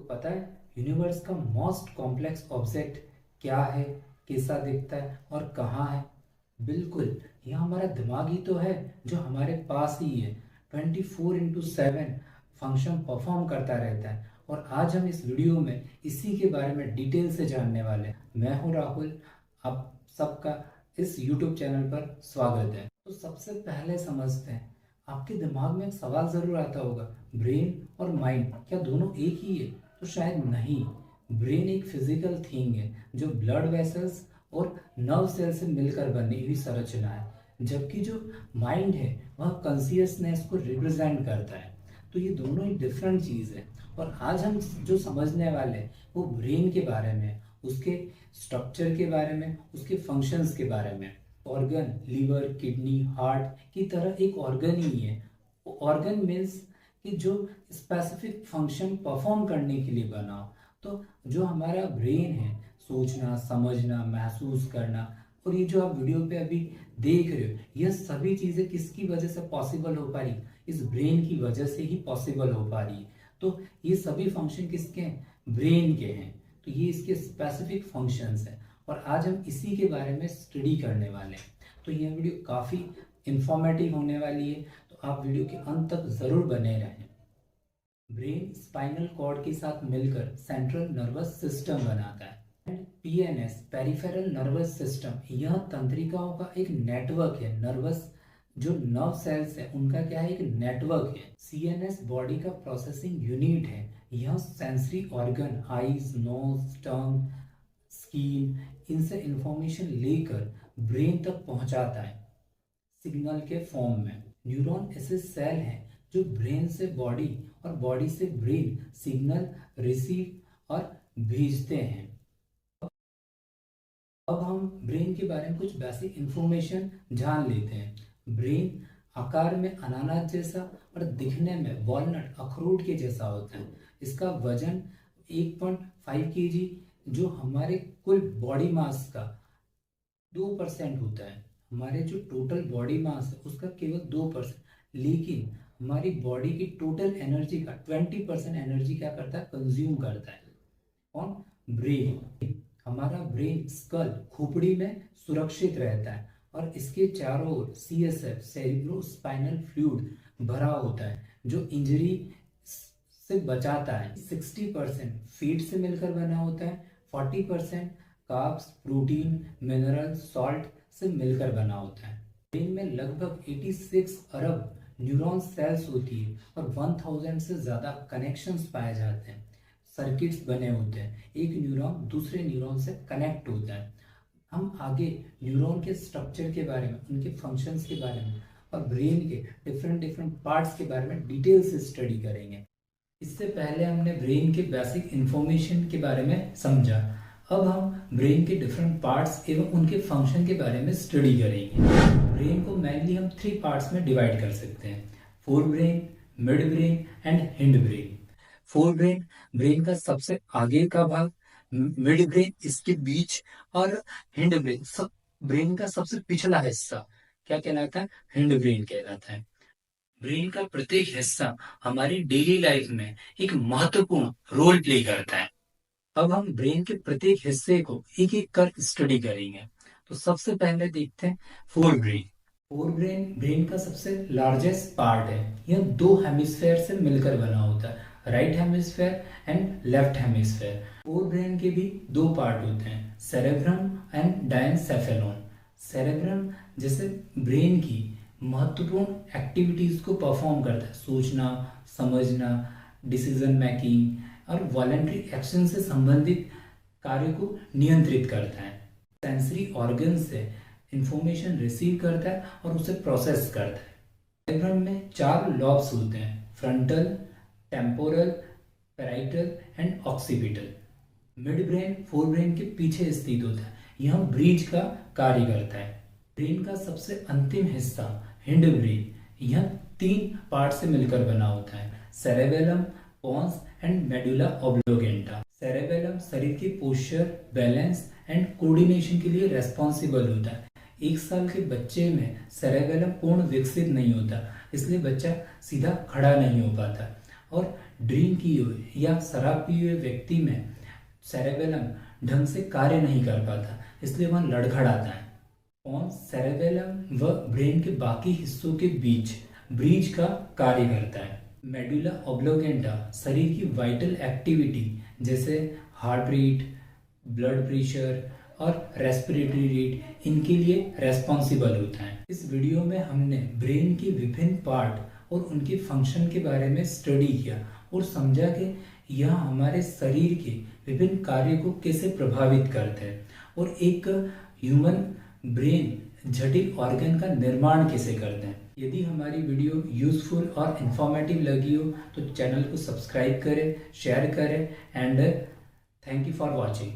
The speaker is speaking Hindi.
पता है यूनिवर्स का मोस्ट कॉम्प्लेक्स ऑब्जेक्ट क्या है, कैसा दिखता है और कहाँ है? बिल्कुल, यह हमारा दिमाग ही तो है जो हमारे पास ही है। 24/7 फंक्शन परफॉर्म करता रहता है। और आज हम इस वीडियो में इसी के बारे में डिटेल से जानने वाले हैं। मैं हूँ राहुल, आप सबका इस यूट्यूब चैनल पर स्वागत है। तो सबसे पहले समझते हैं, आपके दिमाग में एक सवाल ज़रूर आता होगा, ब्रेन और माइंड क्या दोनों एक ही है? तो शायद नहीं। ब्रेन एक फिजिकल थिंग है जो ब्लड वेसल्स और नर्व सेल से मिलकर बनी हुई संरचना है, जबकि जो माइंड है वह कॉन्शियसनेस को रिप्रेजेंट करता है। तो ये दोनों ही डिफरेंट चीज़ है। और आज हम जो समझने वाले हैं वो ब्रेन के बारे में, उसके स्ट्रक्चर के बारे में, उसके फंक्शंस के बारे में। ऑर्गन लिवर, किडनी, हार्ट की तरह एक ऑर्गन ही है। ऑर्गन मीन्स कि जो स्पेसिफिक फंक्शन परफॉर्म करने के लिए बना हो। तो जो हमारा ब्रेन है, सोचना, समझना, महसूस करना, और ये जो आप वीडियो पे अभी देख रहे हो, यह सभी चीज़ें किसकी वजह से पॉसिबल हो पा रही? इस ब्रेन की वजह से ही पॉसिबल हो पा रही है। तो ये सभी फंक्शन किसके हैं? ब्रेन के हैं। तो ये इसके स्पेसिफिक फंक्शंस हैं और आज हम इसी के बारे में स्टडी करने वाले हैं। तो यह वीडियो काफ़ी इंफॉर्मेटिव होने वाली है, तो आप वीडियो के अंत तक ज़रूर बने रहें। ब्रेन स्पाइनल कॉर्ड के साथ मिलकर सेंट्रल नर्वस सिस्टम बनाता है। पीएनएस पेरिफेरल नर्वस सिस्टम, यह तंत्रिकाओं का एक नेटवर्क है। नर्वस जो नर्व सेल्स है उनका क्या है? एक नेटवर्क है। सीएनएस बॉडी का प्रोसेसिंग यूनिट है। यह सेंसरी ऑर्गन, आईज, नोज, टंग, स्किन, इनसे इंफॉर्मेशन लेकर ब्रेन तक पहुंचाता है सिग्नल के फॉर्म में। न्यूरॉन ऐसे सेल हैं जो ब्रेन से बॉडी और बॉडी से ब्रेन सिग्नल रिसीव और भेजते हैं। अब हम ब्रेन के बारे में कुछ बेसिक इंफॉर्मेशन जान लेते हैं। ब्रेन आकार में अनानास जैसा और दिखने में वॉलनट, अखरोट के जैसा होता है। इसका वजन 1.5 kg, जो हमारे कुल बॉडी मास का 2% होता है। हमारे जो टोटल बॉडी मास है उसका केवल 2%, लेकिन हमारी बॉडी की टोटल एनर्जी का 20% एनर्जी क्या करता है? कंज्यूम करता है। कौन? ब्रेन। हमारा ब्रेन स्कल, खोपड़ी में सुरक्षित रहता है और इसके चारों ओर सीएसएफ, सेरिब्रो स्पाइनल फ्लूइड भरा होता है जो इंजरी से बचाता है। 60% फीड से मिलकर बना होता है। 40% कार्ब्स, प्रोटीन, मिनरल, सॉल्ट से मिलकर बना होता है। ब्रेन में लगभग 86 अरब न्यूरॉन सेल्स होती है और 1000 से ज़्यादा कनेक्शंस पाए जाते हैं। सर्किट्स बने होते हैं, एक न्यूरॉन दूसरे न्यूरॉन से कनेक्ट होता है। हम आगे न्यूरॉन के स्ट्रक्चर के बारे में, उनके फंक्शंस के बारे में और ब्रेन के डिफरेंट पार्ट्स के बारे में डिटेल से स्टडी करेंगे। इससे पहले हमने ब्रेन के बेसिक इंफॉर्मेशन के बारे में समझा। अब हम ब्रेन के डिफरेंट पार्ट्स एवं उनके फंक्शन के बारे में स्टडी करेंगे। ब्रेन को मेनली हम 3 पार्ट्स में डिवाइड कर सकते हैं: fore brain, mid brain and hind brain. Fore brain brain का सबसे आगे का भाग, मिड ब्रेन इसके बीच, और हिंड ब्रेन ब्रेन का सबसे पिछला हिस्सा क्या कहलाता है? हिंड ब्रेन कहलाता है। ब्रेन का प्रत्येक हिस्सा हमारी डेली लाइफ में एक महत्वपूर्ण रोल प्ले करता है। अब हम ब्रेन के प्रत्येक हिस्से को एक एक कर स्टडी करेंगे। तो सबसे पहले देखते हैं fore brain. Fore brain brain का सबसे लार्जेस्ट पार्ट है। यह 2 हेमिस्फेयर से मिलकर बना होता है, right hemisphere and left hemisphere. Fore brain के भी 2 पार्ट होते हैं, सेरेब्रम एंड डायनसेफेलॉन। सेरेब्रम जैसे ब्रेन की महत्वपूर्ण एक्टिविटीज को परफॉर्म करता है, सोचना, समझना, डिसीजन मेकिंग और वॉलंटरी एक्शन से संबंधित कार्य को नियंत्रित करता है। सेंसरी ऑर्गन से इंफॉर्मेशन रिसीव करता है और उसे प्रोसेस करता है। सेरेब्रम में 4 लॉब्स होते हैं, frontal, temporal, parietal and occipital. Mid brain fore brain के पीछे स्थित होता है, यह ब्रिज का कार्य करता है। ब्रेन का सबसे अंतिम हिस्सा हिंड ब्रेन, यह 3 पार्ट से मिलकर बना होता है, cerebellum, pons and medulla oblongata. Cerebellum शरीर की पोस्चर, बैलेंस एंड कोऑर्डिनेशन के लिए रेस्पॉन्सिबल होता है। 1 साल के बच्चे में सेरेबेलम पूर्ण विकसित नहीं होता, इसलिए बच्चा सीधा खड़ा नहीं हो पाता। और ड्रिंक किए हुए या शराब पिए हुए व्यक्ति में सेरेबेलम ढंग से कार्य नहीं कर पाता, इसलिए वह लड़खड़ाता है। पोन्स सेरेबेलम व ब्रेन के बाकी हिस्सों के बीच ब्रिज का कार्य करता है। मेडुला ऑब्लोकेंटा शरीर की वाइटल एक्टिविटी जैसे हार्ट रेट, ब्लड प्रेशर और रेस्पिरेटरी रेट इनके लिए रेस्पॉन्सिबल होता है। इस वीडियो में हमने ब्रेन के विभिन्न पार्ट और उनके फंक्शन के बारे में स्टडी किया और समझा कि यह हमारे शरीर के विभिन्न कार्यों को कैसे प्रभावित करते हैं और एक ह्यूमन ब्रेन जटिल ऑर्गन का निर्माण कैसे करते हैं। यदि हमारी वीडियो यूजफुल और इंफॉर्मेटिव लगी हो तो चैनल को सब्सक्राइब करें, शेयर करें and thank you for watching.